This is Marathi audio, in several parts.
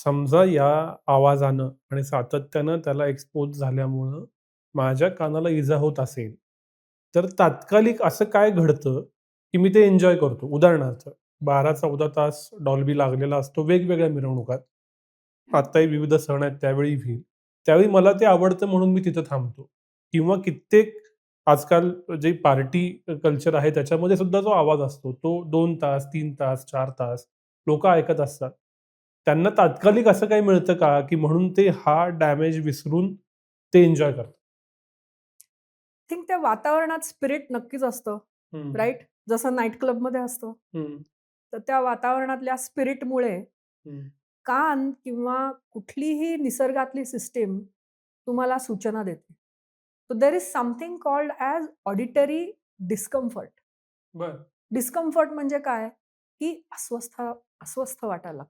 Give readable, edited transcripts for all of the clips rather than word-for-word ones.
समजा या आवाजानं आणि सातत्यानं त्याला एक्सपोज झाल्यामुळं माझ्या कानाला इजा होत असेल, तर तात्कालिक असं काय घडतं, की मी ते एन्जॉय करतो? उदाहरणार्थ 12-14 तास डॉल्बी लागलेला असतो वेगवेगळ्या मिरवणुकात. हं. आत्ताही विविध सण आहेत त्यावेळी व्हील. त्यावेळी मला ते आवडतं म्हणून मी तिथं थांबतो. किंवा कित्येक आजकाल जे पार्टी कल्चर आहे त्याच्यामध्ये सुद्धा जो आवाज असतो, तो 2 तास, 3 तास, 4 तास लोकं ऐकत असतात. त्यांना तात्कालिक असं काही मिळतं का, की म्हणून ते हा डॅमेज विसरून ते एन्जॉय करतात? थिंक त्या वातावरणात स्पिरिट नक्कीच असतं, हं, राइट? जसं नाईट क्लबमध्ये असतं. हं, तर त्या वातावरणातल्या स्पिरिटमुळे हं. कान किंवा कुठलीही निसर्गातली सिस्टीम तुम्हाला सूचना देते. So there is something called as auditory discomfort. बरं. डिस्कम्फर्ट म्हणजे काय? की अस्वस्थ वाटायला लागतं.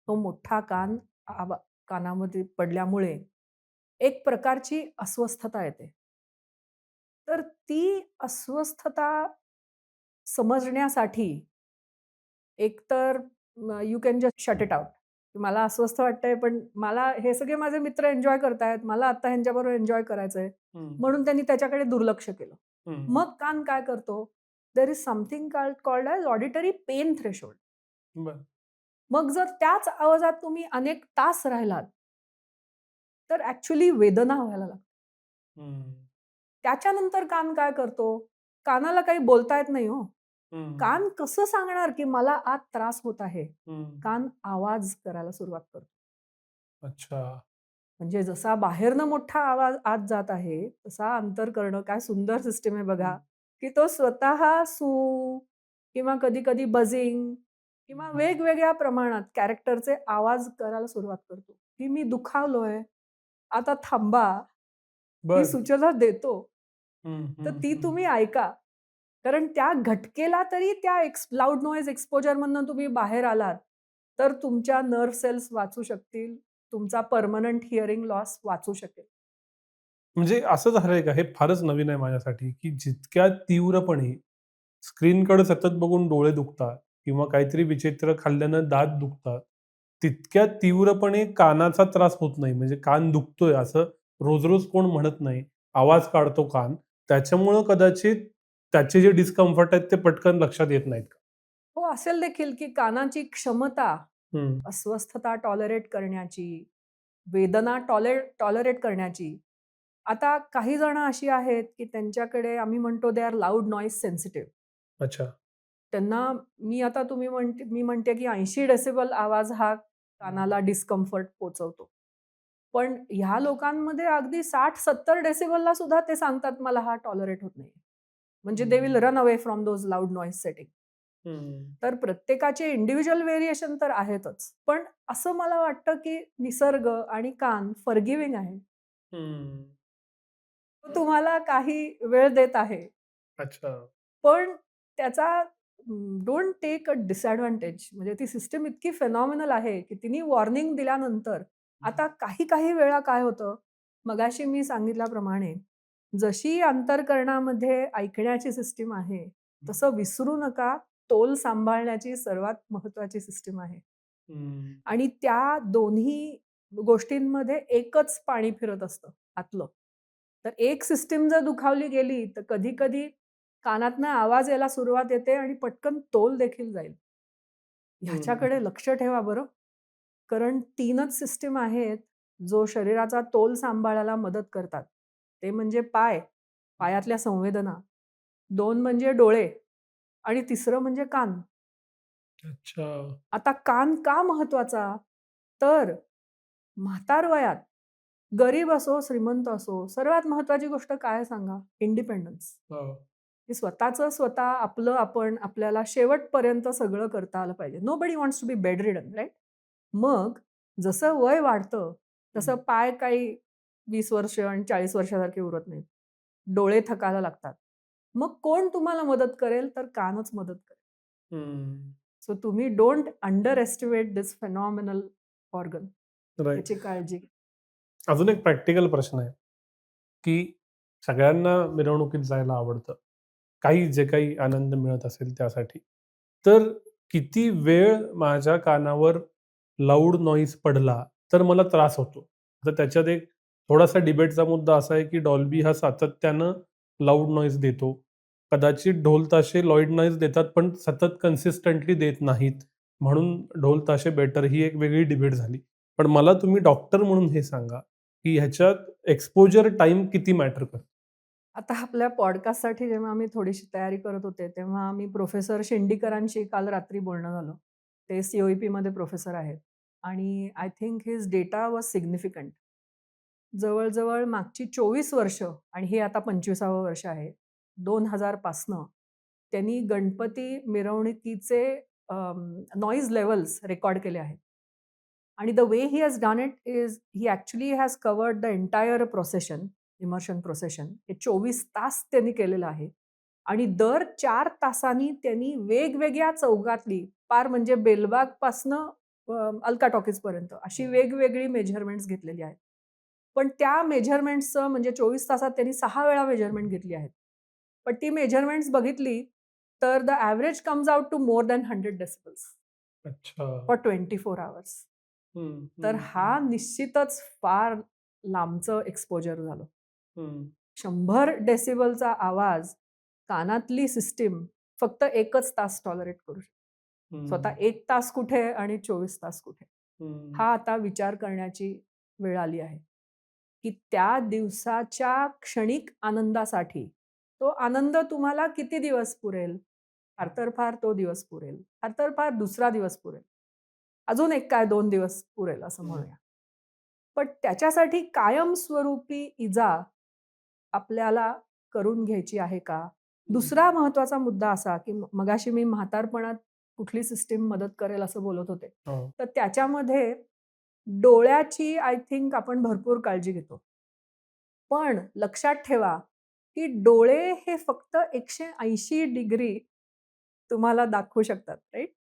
तो मोठा कानामध्ये पडल्यामुळे एक प्रकारची अस्वस्थता येते. तर ती अस्वस्थता समजण्यासाठी एकतर you can just shut it out. मला अस्वस्थ वाटतंय, पण मला हे सगळे माझे मित्र एन्जॉय करतायत. मला आता ह्यांच्याबरोबर एन्जॉय करायचंय. हं, म्हणून त्यांनी त्याच्याकडे दुर्लक्ष केलं. हं. मग कान काय करतो? There is something called as auditory pain threshold. बरं. मग जर त्याच आवाजात तुम्ही अनेक तास राहिलात, तर ॲक्चुअली वेदना व्हायला लागतात. हं, त्याच्यानंतर कान काय करतो? कानाला काही बोलता येत नाही हो. हं, कान कसं सांगणार, की मला आत त्रास होत आहे? हं. कान आवाज करायला सुरुवात करतो. अच्छा. म्हणजे जसा बाहेरनं मोठा आवाज आत जात आहे, तसा अंतर करणं काय सुंदर सिस्टम आहे बघा, हं, की तो स्वतः किंवा कधी-कधी बझिंग किंवा हं. वेगवेगळ्या प्रमाणात कॅरेक्टरचे आवाज करायला सुरुवात करतो, की मी दुखावलोय, आता थांबा, ही बरं. सूचना देतो. हं, तर हं, ती हं. तुम्ही ऐका. कारण त्या घटकेला तरी त्या लाउड नॉईज एक्सपोजरमधनं तुम्ही बाहेर आलात, तर तुमच्या नर्व्ह सेल्स वाचू शकतील. तुमचा पर्मनंट हिअरिंग लॉस वाचू शकेल. म्हणजे असं झालंय का, हे फारच नवीन आहे माझ्यासाठी, की जितक्या तीव्रपणे स्क्रीनकडे सतत बघून डोळे दुखतात किंवा काहीतरी विचित्र खाल्ल्यानं दात दुखतात, तितक्या तीव्रपणे कानाचा त्रास होत नाही. म्हणजे कान दुखतोय असं रोज-रोज कोण म्हणत नाही. आवाज काढतो कान. त्याच्यामुळं कदाचित त्याचे जे डिस्कम्फर्ट आहेत ते पटकन लक्षात येत नाहीत का? हो, असेल देखील की कानाची क्षमता हं, अस्वस्थता टॉलरेट करण्याची, वेदना टॉलरेट करण्याची. आता काही जण अशी आहेत, की त्यांच्याकडे आम्ही म्हणतो they are loud noise sensitive. अच्छा. त्यांना मी म्हणते, की 80 डेसिबल आवाज हा हं, कानाला डिस्कम्फर्ट पोहचवतो. पण ह्या लोकांमध्ये अगदी 60-70 डेसिबलला सुद्धा ते सांगतात, मला हा टॉलरेट होत नाही. म्हणजे दे विल हं, run away from those loud noise setting. हं, तर प्रत्येकाचे इंडिव्हिज्युअल व्हेरिएशन तर आहेतच. पण असं मला वाटतं, की निसर्ग आणि कान फॉरगिव्हिंग आहे. हं. तो तुम्हाला काही वेळ देत आहे. अच्छा. पण त्याचा डोंट टेक अ डिसएडव्हांटेज. म्हणजे ती सिस्टम इतकी फेनॉमिनल आहे, की तिने वॉर्निंग दिल्यानंतर आता काही वेळा काय होतं, मगाशी मी सांगितल्याप्रमाणे जशी अंतःकरणामध्ये ऐकण्याची सिस्टम आहे, तसं विसरू नका, तोल सांभाळण्याची सर्वात महत्त्वाची सिस्टम आहे. हं, आणि त्या दोन्ही गोष्टींमध्ये एकच पाणी फिरत असतं आतलं. तर एक सिस्टम जर दुखावली गेली, तर कधी-कधी कानातनं आवाज यायला सुरुवात येते आणि पटकन तोल देखील जाईल. हं. ह्याच्याकडे लक्ष ठेवा बरं. कारण 3च सिस्टम आहेत, जो शरीराचा तोल सांभाळायला मदत करतात. ते म्हणजे पाय, पायातल्या संवेदना. 2 म्हणजे डोळे आणि तिसरं म्हणजे कान. अच्छा. आता कान का महत्वाचा? तर म्हातार वयात, गरीब असो, श्रीमंत असो, सर्वात महत्त्वाची गोष्ट काय सांगा? इंडिपेंडन्स. हो. की स्वतःचं स्वतः, आपलं आपण, आपल्याला शेवटपर्यंत सगळं करता आलं पाहिजे. Nobody wants to be bedridden, right? मग जसं वय वाढतं, तसं हं, पाय काही 20 वर्ष आणि 40 वर्षासारखे उरत नाहीत. डोळे थकायला लागतात. मग कोण तुम्हाला मदत करेल? तर कानच मदत करेल. हं. सो तुम्ही don't underestimate this phenomenal organ. Right. याची काळजी घ्या. अजून एक प्रॅक्टिकल प्रश्न आहे, की सगळ्यांना मिरवणुकीत जायला आवडतं. काही जे काही आनंद मिळत असेल त्यासाठी. तर किती वेळ माझ्या कानावर लाऊड नॉईज पडला, तर मला त्रास होतो. तर त्याच्यात एक थोडासा डिबेटचा मुद्दा असा आहे, की डॉल्बी हा सातत्यानं लाऊड नॉईज देतो. कदाचित ढोल ताशे लाऊड नॉईज देतात, पण सतत कन्सिस्टंटली देत नाहीत. म्हणून ढोल ताशे बेटर ही एक वेगळी डिबेट झाली. पण मला तुम्ही डॉक्टर म्हणून हे सांगा, की ह्याच्यात एक्सपोजर टाईम किती मॅटर करतो? आता आपल्या पॉडकास्टसाठी जेव्हा आम्ही थोडीशी तयारी करत होते, तेव्हा आम्ही प्रोफेसर शेंडीकरांशी काल रात्री बोलणं झालं. ते COEPमध्ये प्रोफेसर आहेत आणि I think his data was significant. जवळ-जवळ मागची 24 वर्ष आणि हे आता 25वं वर्ष आहे. 2000 पासनं त्यांनी गणपती मिरवणुकीचे नॉईज लेव्हल्स रेकॉर्ड केले आहेत. आणि the way he has done it is he actually has covered the entire procession, immersion procession. हे 24 तास त्यांनी केलेलं आहे. आणि दर 4 तासांनी त्यांनी वेगवेगळ्या चौकातली पार म्हणजे बेलबागपासनं अल्का टॉकीजपर्यंत अशी वेगवेगळी मेजरमेंट्स घेतलेली आहेत. पण त्या मेजरमेंट्सचं म्हणजे 24 तासात त्यांनी 6 वेळा मेजरमेंट घेतली आहेत. पण ती मेजरमेंट्स बघितली तर the average comes out to more than 100 decibels अच्छा. For 24 hours. हं, तर हं, हा हं, निश्चितच फार लांबचं एक्सपोजर झालं. हं, 100 डेसिबलचा आवाज कानातली सिस्टीम फक्त 1च तास टॉलरेट करू शकते. स्वतः हं, 1 तास कुठे आणि 24 तास कुठे? हं, हा आता विचार करण्याची वेळ आली आहे, की त्या दिवसाच्या क्षणिक आनंदासाठी तो आनंद तुम्हाला किती दिवस पुरेल? फार तर फार तो दिवस पुरेल. फार तर फार दुसरा दिवस पुरेल. अजून एक काय 2 दिवस पुरेल असं हं, म्हणूया. पण त्याच्यासाठी कायमस्वरूपी इजा आपल्याला करून घ्यायची आहे का? हं. दुसरा महत्त्वाचा मुद्दा असा, की मगाशी मी म्हातारपणात कुठली सिस्टीम मदत करेल असं बोलत होते. हो. तर त्याच्यामध्ये डोळ्याची आय थिंक आपण भरपूर काळजी घेतो. पण लक्षात ठेवा, की डोळे हे फक्त 180 डिग्री तुम्हाला दाखवू शकतात, राइट?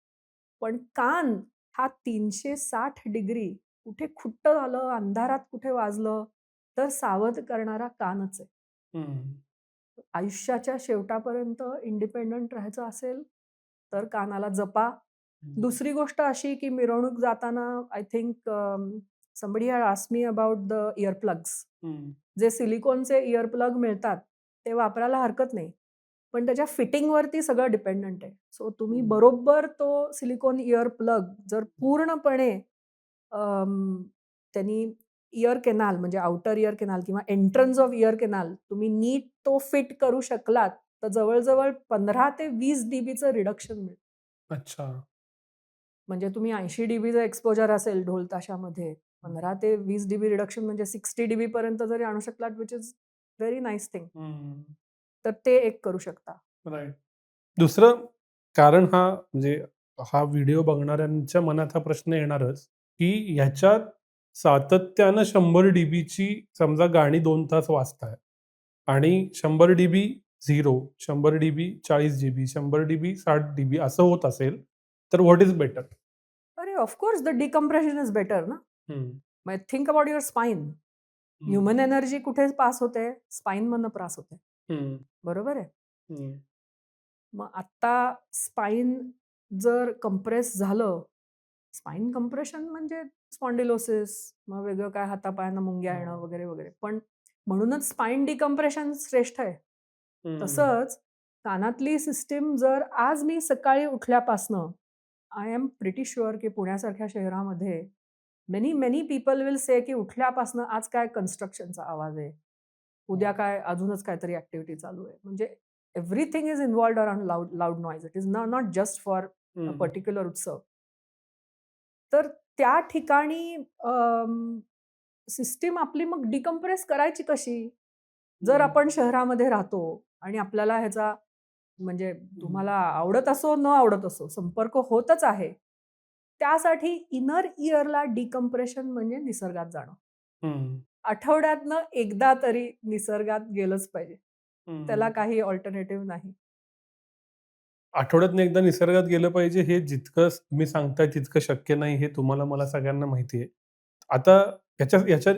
पण कान हा 360 डिग्री कुठे खुट्ट झालं, अंधारात कुठे वाजलं, तर सावध करणारा कानच आहे. हं, आयुष्याच्या शेवटापर्यंत इंडिपेंडंट राहायचं असेल, तर कानाला जपा. हं, दुसरी गोष्ट अशी, की मिरवणूक जाताना I think somebody had asked me about the ear plugs. हं, जे सिलिकॉनचे इअर प्लग मिळतात, ते वापरायला हरकत नाही. पण त्याच्या फिटिंगवरती सगळं डिपेंडंट आहे. सो तुम्ही हं. बरोबर तो सिलिकॉन इअर प्लग जर पूर्णपणे अं, त्यांनी इअर केनाल म्हणजे आउटर इअर केनाल किंवा एंट्रन्स ऑफ इअर केनाल तुम्ही नीट तो फिट करू शकलात, तर जवळ-जवळ 15 ते 20 डीबीचं रिडक्शन मिळेल. अच्छा. म्हणजे तुम्ही 80 डीबीचं एक्सपोजर असेल ढोल ताशामध्ये, हं, 15 ते 20 डीबी रिडक्शन म्हणजे 60 डीबीपर्यंत जरी आणू शकलात, which is very nice thing. हं. तर ते एक करू शकता. राइट. दुसरं कारण म्हणजे हा व्हिडिओ बघणाऱ्यांच्या मनात हा प्रश्न येणारच, की ह्याच्यात सातत्यानं 100 डीबीची समजा गाणी 2 तास वाजतायत आणि 100 dB 0, 100 dB 40 GB, 100 dB 60 dB असं होत असेल, तर व्हॉट इज बेटर? अरे, of course the decompression is better ना. हं, मग थिंक अबाउट युअर स्पाइन. हं, ह्युमन एनर्जी कुठे पास होते? स्पाइनमधनं पास होते. हं, बरोबर आहे? हं, मग आत्ता स्पाइन जर कंप्रेस झालं, स्पाइन कंप्रेशन म्हणजे स्पॉन्डिलोसिस, मग वेगळं काय हातापायांना मुंग्या येणं हां, वगैरे, वगैरे. पण म्हणूनच स्पाइन डिकम्प्रेशन श्रेष्ठ आहे. हं, तसंच कानातली सिस्टीम जर आज मी सकाळी उठल्यापासनं आय एम प्रिटी शुअर की पुण्यासारख्या शहरामध्ये मेनी पीपल विल से की उठल्यापासनं आज काय कन्स्ट्रक्शनचा आवाज आहे. उद्या हां, काय अजूनच काहीतरी ॲक्टिव्हिटी चालू आहे. म्हणजे everything is involved around loud noise. It is not just for a हं, पर्टिक्युलर उत्सव. तर त्या ठिकाणी सिस्टीम आपली मग डिकम्प्रेस करायची कशी? जर हं, आपण शहरामध्ये राहतो आणि आपल्याला ह्याचा म्हणजे हं, तुम्हाला आवडत असो, न आवडत असो, संपर्क होतच आहे. त्यासाठी इनर इयरला डिकम्प्रेशन म्हणजे निसर्गात जाणं. हं, आठवड्यातनं एकदा तरी निसर्गात गेलंच पाहिजे. त्याला हं. काही अल्टरनेटिव्ह नाही. आठवड्यातनं एकदा निसर्गात गेलं पाहिजे हे जितकं तुम्ही सांगताय तितकं शक्य नाही हे तुम्हाला मला सगळ्यांना माहिती आहे. आता ह्याच्या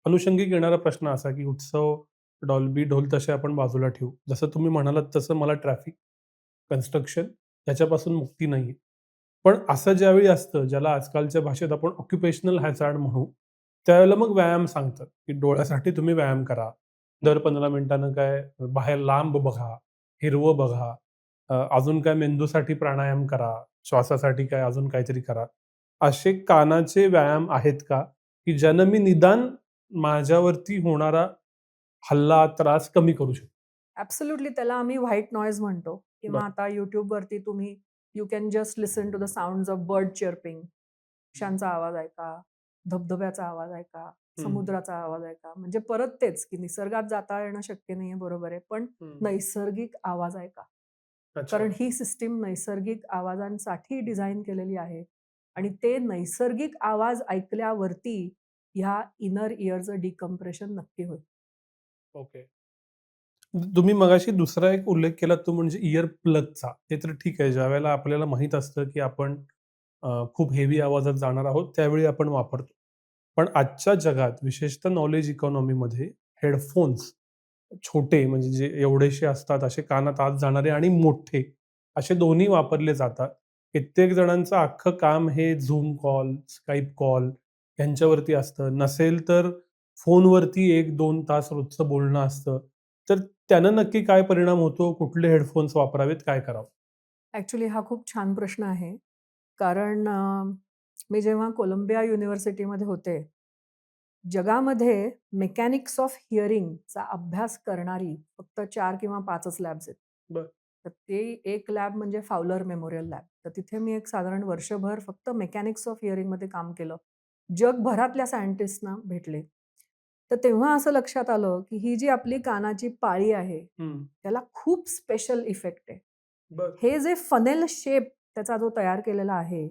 अनुषंगिक येणारा प्रश्न असा, की उत्सव, डॉल्बी, ढोल तसे आपण बाजूला ठेवू. जसं तुम्ही म्हणालात तसं मला ट्रॅफिक, कन्स्ट्रक्शन याच्यापासून मुक्ती नाहीये. पण असं ज्यावेळी असतं, ज्याला आजकालच्या भाषेत आपण ऑक्युपेशनल हॅझार्ड म्हणू, त्यावेळेला मग व्यायाम सांगतात, की डोळ्यासाठी तुम्ही व्यायाम करा. दर 15 मिनिटानं काय बाहेर लांब बघा, हिरवं बघा, अजून काय मेंदूसाठी प्राणायाम करा, श्वासासाठी काय अजून काहीतरी करा. असे कानाचे व्यायाम आहेत का, की ज्यानं मी निदान माझ्यावरती होणारा हल्ला, त्रास कमी करू शकतो? ॲब्सोल्युटली त्याला आम्ही व्हाईट नॉईज म्हणतो किंवा बरं. आता YouTubeवरती तुम्ही you can just listen to the sounds of bird chirping. पक्ष्यांचा आवाज ऐका, धबधब्याचा आवाज ऐका, हं. समुद्राचा आवाज ऐका. म्हणजे परत तेच, की निसर्गात जाता येणं शक्य नाहीये, बरोबर आहे. पण हं. नैसर्गिक आवाज ऐका. अच्छा. कारण ही सिस्टीम नैसर्गिक आवाजांसाठी डिझाइन केलेली आहे आणि ते नैसर्गिक आवाज ऐकल्यावरती ह्या इनर इयरचं डिकम्प्रेशन नक्की होईल. ओके. तुम्ही मगाशी दुसरा एक उल्लेख केला तो म्हणजे इयर प्लगचा. ते तर ठीक आहे. ज्यावेळेला आपल्याला माहीत असतं, की आपण खूप हेवी आवाजात जाणार आहोत, त्यावेळी आपण वापरतो. पण आजच्या जगात विशेषतः नॉलेज इकॉनॉमीमध्ये हेडफोन्स छोटे म्हणजे जे एवढेसे असतात, असे कानात आत जाणारे आणि मोठे असे दोन्ही वापरले जातात. कित्येक जणांचं अख्खं काम हे Zoom कॉल, Skype कॉल यांच्यावरती असतं. नसेल तर फोनवरती 1-2 तास रोजचं बोलणं असतं. तर त्यानं नक्की काय परिणाम होतो? कुठले हेडफोन्स वापरावेत? काय करावं? ॲक्चुअली हा खूप छान प्रश्न आहे. कारण मी जेव्हा कोलंबिया युनिव्हर्सिटीमध्ये होते, जगामध्ये मेकॅनिक्स ऑफ हिअरिंगचा अभ्यास करणारी फक्त 4 किंवा 5च लॅब्स आहेत. बरं. तर ते एक लॅब म्हणजे फावलर मेमोरियल लॅब. तर तिथे मी एक साधारण वर्षभर फक्त मेकॅनिक्स ऑफ हिअरिंगमध्ये काम केलं. जगभरातल्या सायंटिस्टना भेटले. तर तेव्हा असं लक्षात आलं, की ही जी आपली कानाची पाळी आहे, हं. त्याला खूप स्पेशल इफेक्ट आहे. बरं. हे जे फनेल शेप त्याचा जो तयार केलेला आहे,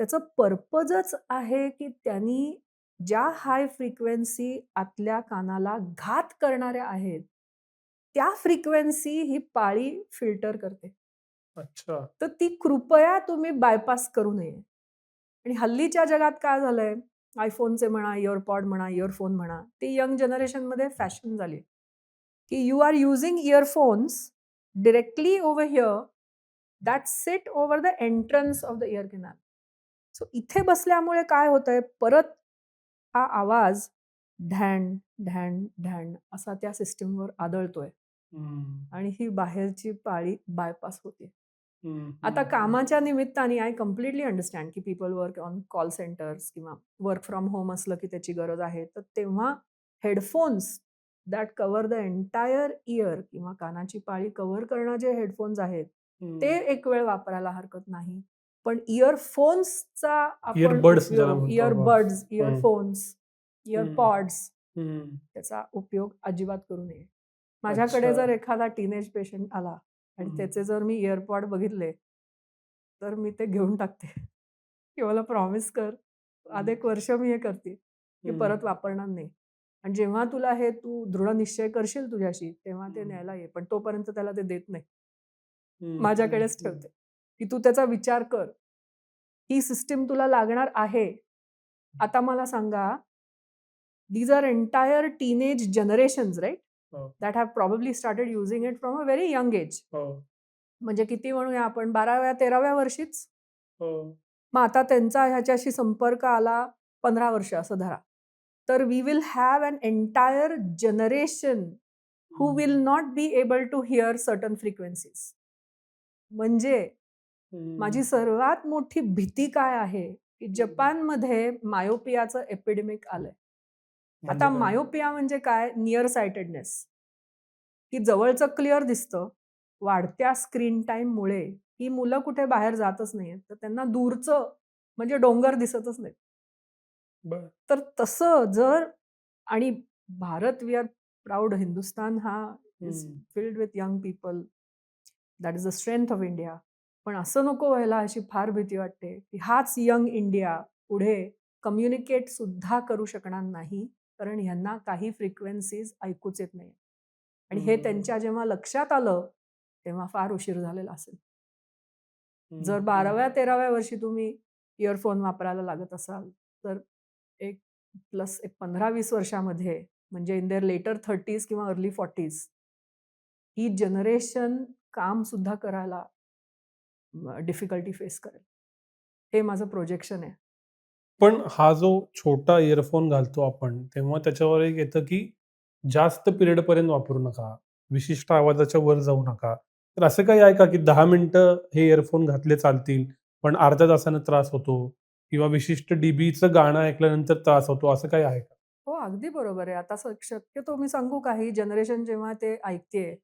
त्याचं पर्पजच आहे, की त्यांनी ज्या हाय फ्रिक्वेन्सी आतल्या कानाला घात करणाऱ्या आहेत, त्या फ्रिक्वेन्सी ही पाळी फिल्टर करते. अच्छा. तर ती कृपया तुम्ही बायपास करू नये. आणि हल्लीच्या जगात काय झालंय, iPhoneचे म्हणा, इअरपॉड म्हणा, इअरफोन म्हणा, ती यंग जनरेशनमध्ये फॅशन झाली, की you are using earphones directly over here that sit over the entrance of the ear canal. So इथे बसल्यामुळे काय होतंय, परत हा आवाज ढॅण, ढॅण, ढॅण असा त्या सिस्टमवर आदळतोय हं. आणि ही बाहेरची पाळी बायपास होते. हं, आता हं, हं. कामाच्या निमित्ताने आय कंप्लीटली अंडरस्टँड की people work on call centres किंवा वर्क फ्रॉम होम असलं की त्याची गरज आहे. तर तेव्हा headphones that cover the entire year किंवा कानाची पाळी कव्हर करणं जे हेडफोन्स आहेत, ते हं. एक वेळ वापरायला हरकत नाही. पण इयरफोन्सचा आपण इअरबड्स ज्याला उपयोग म्हणतो आपण. इयरबड्स, हं, इयरफोन्स, हं, इयरपॉड्स हं. त्याचा उपयोग अजिबात करू नये. माझ्याकडे अच्छा. जर एखादा टीनेज पेशंट आला आणि हं, त्याचे जर मी इयरपॉड बघितले, तर मी ते घेऊन टाकते, की मला प्रॉमिस कर, हं, 1 वर्ष मी हे करते, की हं, परत वापरणार नाही. आणि जेव्हा तुला हे तू दृढ निश्चय करशील तुझ्याशी, तेव्हा ते हं, न्यायला ये. पण तोपर्यंत त्याला ते देत नाही. हं, हं, माझ्याकडेच हं. ठेवते, की तू त्याचा विचार कर. ही सिस्टम तुला लागणार आहे. आता मला सांगा, these are entire teenage generations, right? हो, That have probably started using it from a very young age. हो, म्हणजे किती म्हणूया आपण 12व्या-13व्या वर्षीच. हो. मग आता त्यांचा ह्याच्याशी संपर्क आला 15 वर्ष असं धरा. तर we will have an entire generation who will hmm, not be able to hear certain frequencies. म्हणजे माझी हं. सर्वात मोठी भीती काय आहे, की हं. जपानमध्ये मायोपियाचं एपिडेमिक आलंय. म्हणजे आता काय? मायोपिया म्हणजे काय? निअर साइटेडनेस, की जवळचं क्लिअर दिसतं. वाढत्या स्क्रीन टाईममुळे ही मुलं कुठे बाहेर जातच नाहीयेत. तर त्यांना दूरचं म्हणजे डोंगर दिसतच नाहीत. बरं. तर तसं जर आणि Bharat we are proud Hindustan हा इज हं, filled with young people. That is the strength of India. पण असं नको व्हायला अशी फार भीती वाटते, की हाच यंग इंडिया पुढे कम्युनिकेट सुद्धा करू शकणार नाही. कारण ह्यांना काही फ्रिक्वेन्सीज ऐकूच येत नाही. आणि हे हं, त्यांच्या जेव्हा लक्षात आलं, तेव्हा फार उशीर झालेला असेल. हं, जर हं. 12व्या-13व्या वर्षी तुम्ही इयरफोन वापरायला लागत असाल, तर एक प्लस एक 15-20 वर्षामध्ये म्हणजे इन देअर लेटर 30s किंवा अर्ली 40s ही जनरेशन काम सुद्धा करायला डिफिकल्टी फेस करेल. हे माझं प्रोजेक्शन आहे. पण हा जो छोटा इयरफोन घालतो आपण, तेव्हा त्याच्यावर एक येतं, की जास्त पिरियडपर्यंत वापरू नका. विशिष्ट आवाजाच्या वर जाऊ नका. तर असं काही आहे का, की 10 मिनिटं हे इयरफोन घातले चालतील, पण अर्ध्या तासाने त्रास होतो किंवा विशिष्ट डीबीचं गाणं ऐकल्यानंतर त्रास होतो, असं काही आहे का? हो, अगदी बरोबर आहे. आता शक्यतो मी सांगू का, ही जनरेशन जेव्हा ते ऐकतेय,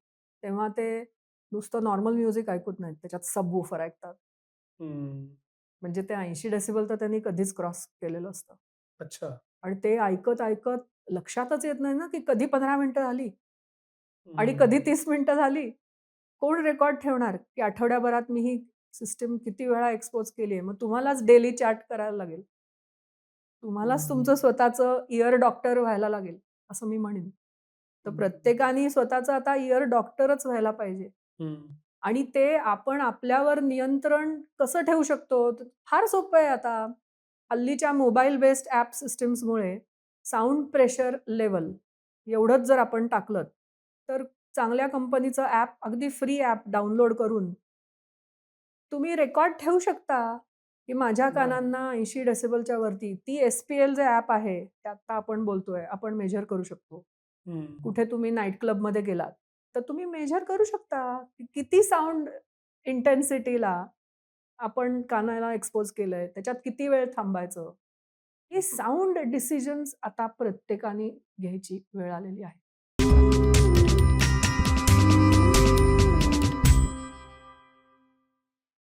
तेव्हा ते नुसतं नॉर्मल म्युझिक ऐकत नाहीत. त्याच्यात सबवूफर ऐकतात. हं. म्हणजे ते 80 डेसिबल तर त्यांनी कधीच क्रॉस केलेलं असतं. अच्छा. आणि ते ऐकत-ऐकत लक्षातच येत नाही ना, की कधी 15 मिनिटं झाली आणि कधी हं. 30 मिनिटं झाली. कोण रेकॉर्ड ठेवणार, की आठवड्याभरात मी ही सिस्टम किती वेळा एक्सपोज केली आहे. मग तुम्हालाच डेली चार्ट करायला लागेल. तुम्हालाच हं. तुमचं स्वतःचं इअर डॉक्टर व्हायला लागेल, असं मी म्हणेन. तर हं. प्रत्येकाने स्वतःचं आता इअर डॉक्टरच व्हायला पाहिजे. हं. आणि ते आपण आपल्यावर नियंत्रण कसं ठेवू शकतो? फार सोपं आहे आता. हल्लीच्या मोबाईल बेस्ड ॲप सिस्टम्समुळे साउंड प्रेशर लेव्हल एवढंच जर आपण टाकलत, तर चांगल्या कंपनीचं ॲप अगदी फ्री ॲप डाउनलोड करून तुम्ही रेकॉर्ड ठेवू शकता, की माझ्या बरं. कानांना 80 डेसिबलच्या वरती ती एस-पी-एल जे ॲप आहे, ते आता आपण बोलतोय, आपण मेजर करू शकतो. हं. कुठे तुम्ही नाईट क्लबमध्ये गेलात, तर तुम्ही मेजर करू शकता, की किती साउंड इंटेन्सिटीला आपण कानाला एक्सपोज केलंय, त्याच्यात किती वेळ थांबायचं. हे साउंड डिसिजन्स आता प्रत्येकाने घ्यायची वेळ आलेली आहे.